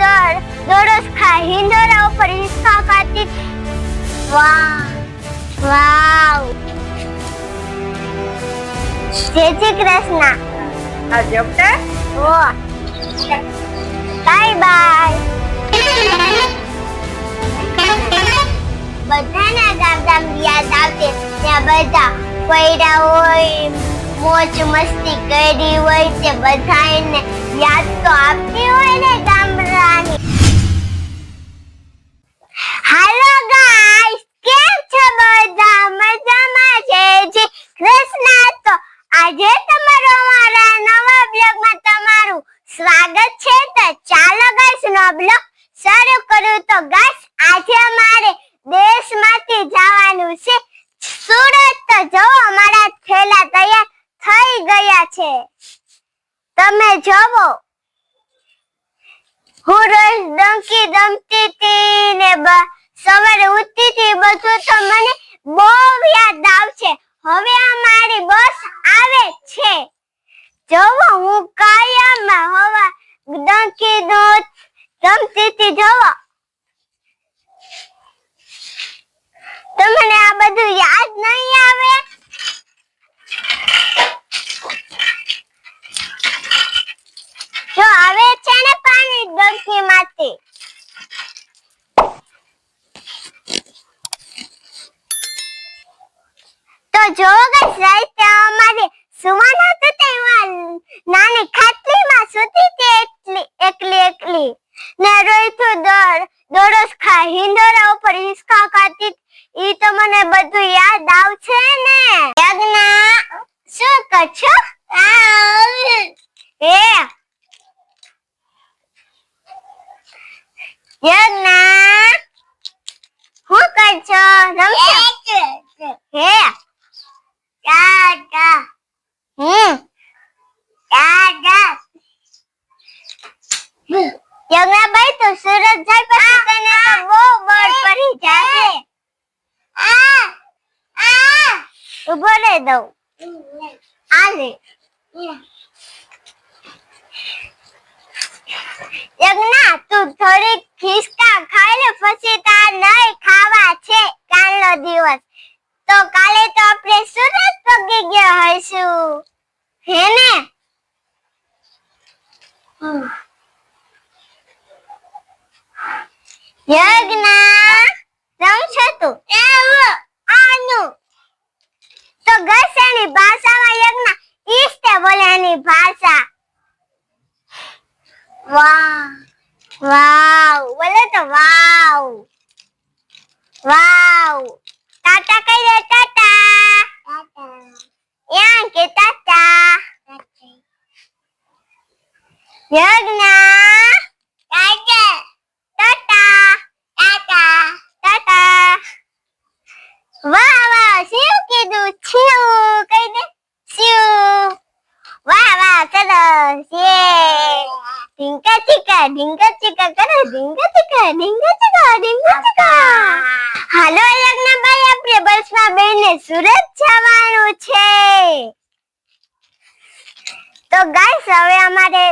દર દોરસ ખા હિંડોરા ઉપર હિંચકા ખાતી. વાહ વાવ. જય શ્રી કૃષ્ણ. આ જપટા ઓ બાય બાય. બધાના ગામ યાદ આવશે ત્યાં બધા ફર્યા હોય, મોજ મસ્તી કરી હોય તે બધાને યાદ તો આવતી હોય ને ગામડાની. હાલો ગાઈસ, કેમ છો બધા? મજામાં છે? જી કૃષ્ણ. તો આજે તમારો અમારા નવા બ્લોગમાં તમારું સ્વાગત છે. તો ચાલો ગાઈસ નો બ્લોગ શરૂ કરું. તો ગાઈસ આજે અમારે દેશમાંથી જવાનું છે સુરત. તો જો અમારા થેલા તૈયાર થઈ ગયા છે, તમે જોવો. હું રોજ દમતી હતી ને સવારે ઉઠતી હતી, બધું તો મને બહુ યાદ આવશે. હવે અમારી બસ આવે છે. જોવો હું કાયમ હવા દમતી હતી. જોવો તમને આ બધું યાદ નહીં આવે? જો આવે છે ને પાણી ડંકીમાંથી. તો જો ગાઈસ રાતે અમારે સુવાનું હતું તેમાં નાની ખાટલીમાં સૂતી હતી એકલી ને રોઈતું દોરસ ખા હિંડોરા ઉપર હિંચકા ખાતી. ઈ તો મને બધું યાદ આવશે ને. યજ્ઞા શું કરશો? યજ્ઞા હું કરશો? રમશો? હે દાદા દાદા. યજ્ઞા ભાઈ તો સુરત જાય પછી તને તો બહુ બળ પડી જાય. ઉભો રે દઉં. આલે યજ્ઞા તું થોડી ખિસકા ખાઈ લે, પછી તાર નહીં ખાવા છે કાલનો દિવસ. તો કાલે તો આપણે સુરત પગી ગયા હશું, હે ને? યજ્ઞા રમશો તું? આનું તો ગસેની ભાષામાં યજ્ઞા ઈસ્તે બોલે એની ભાષા. વાવ વાવ બોલે તો વાવ વાવ. ટાટા કહી દે. ટાટા યાં કે ટાટા. યજ્ઞા ટાટા ટાટા ટાટા ટાટા. વાહ વાહ. શિવ કીધું શિવ કહી દે. શિવ. વાહ વાહ સરસ. ઢીંકા ચીકા કરો. ઢીંકા ચીકા ઢીંકા ચીકા. હાલો યજ્ઞાભાઈ, આપણે બસમાં બેસીને સુરત જવાનું છે. તો ગાઈસ હવે અમારે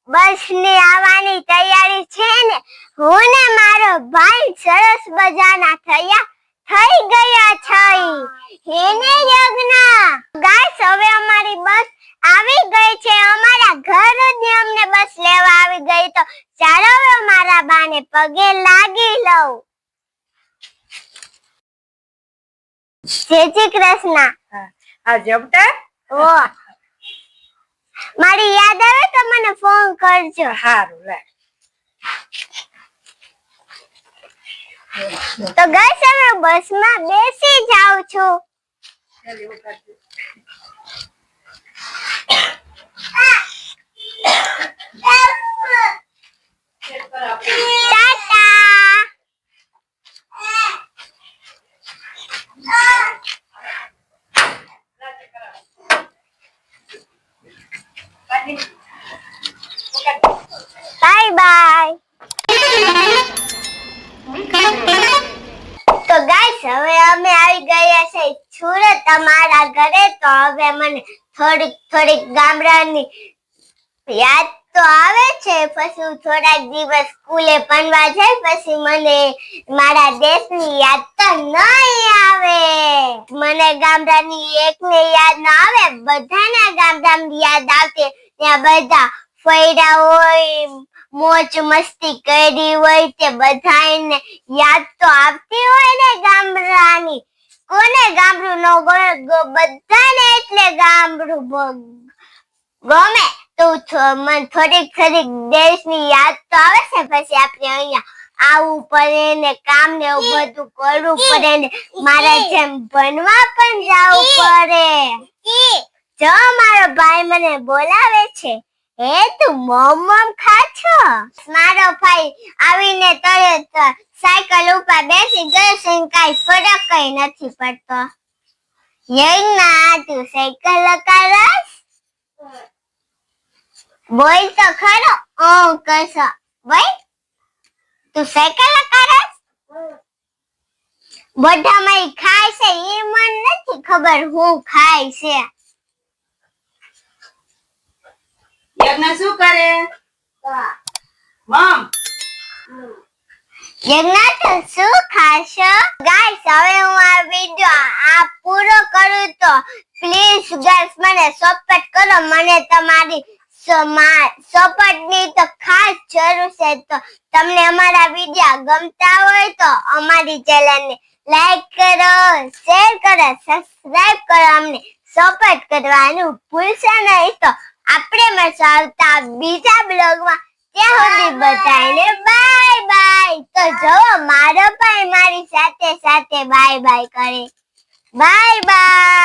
બસની આવવાની તૈયારી છે ને. હું ને મારો ભાઈ સરસ મજાના થઈ ગયા છે. હેને યજ્ઞા? ગાઈસ હવે અમારી બસ આવી ગઈ છે. અમારા ઘરની અમને બસ લેવા આવી ગઈ. તો ચાલો હવે મારા બાને પગે લાગી લઉં. જય શ્રી કૃષ્ણ. આ જપટા ઓ મારી યાદ આવે તો મને ફોન કરજો. હારું લે. તો ગાઈસ હવે બસમાં બેસી જાઉં છું. ટાટા. Bye bye. તો ગાઈસ હવે અમે આવી ગયા છે સુરત અમારા ઘરે. તો હવે મને થોડીક ગામડાની યાદ તો આવે છે, પછી હું થોડાક દિવસ સ્કૂલે ભણવા જાય, પછી મને મારા દેશની યાદ તો નહીં આવે. મને ગામડાની એકને યાદ ના આવે, બધાના ગામડાની યાદ આવતી. ત્યાં બધા ફર્યા હોય, મોજ મસ્તી કરી હોય, તે બધાને યાદ તો આવતી હોય ને ગામડાની. કોને ગામડું ન ગમે? બધાને એટલે ગામડું ગમે. તો મને થોડીક દેશની યાદ તો આવે છે. પછી આપણે અહીંયા આવવું પડે ને કામ ને એવું બધું કરવું પડે ને મારા જેમ ભણવા પણ જવું પડે. જો મારો ભાઈ મને બોલાવે છે. હે તું મોમ ખા છો? મારો ભાઈ આવીને તરત સાયકલ ઉપર બેસી ગયો છે, કાંઈ ફરક કઈ નથી પડતો. યજ્ઞા તું સાયકલ કરસ? બોલ તો ખરો. કશો બોલ. તું સાયકલ કરસ? બધામાં ખાય છે એ મને નથી ખબર હું ખાય છે. યજ્ઞા શું કરે? મમ યજ્ઞા તું શું ખાશો? ગાઈસ હવે હું આ વિડિયો પૂરો કરું તો પ્લીઝ ગાઈસ મને સપોર્ટ કરો. મને તમારી સપોર્ટની તો ખાસ જરૂર છે. તો તમને અમારા વિડિયો ગમતા હોય તો અમારી ચેનલને લાઈક કરો, શેર કરો, સબસ્ક્રાઇબ કરો. અમને સપોર્ટ કરવાનું ભૂલશો નહીં. તો આપણે મળશું આવતા બીજા બ્લોગમાં. ત્યાં સુધી બધાને બાય બાય. તો જો મારો ભાઈ મારી સાથે બાય બાય કરે. Bye bye.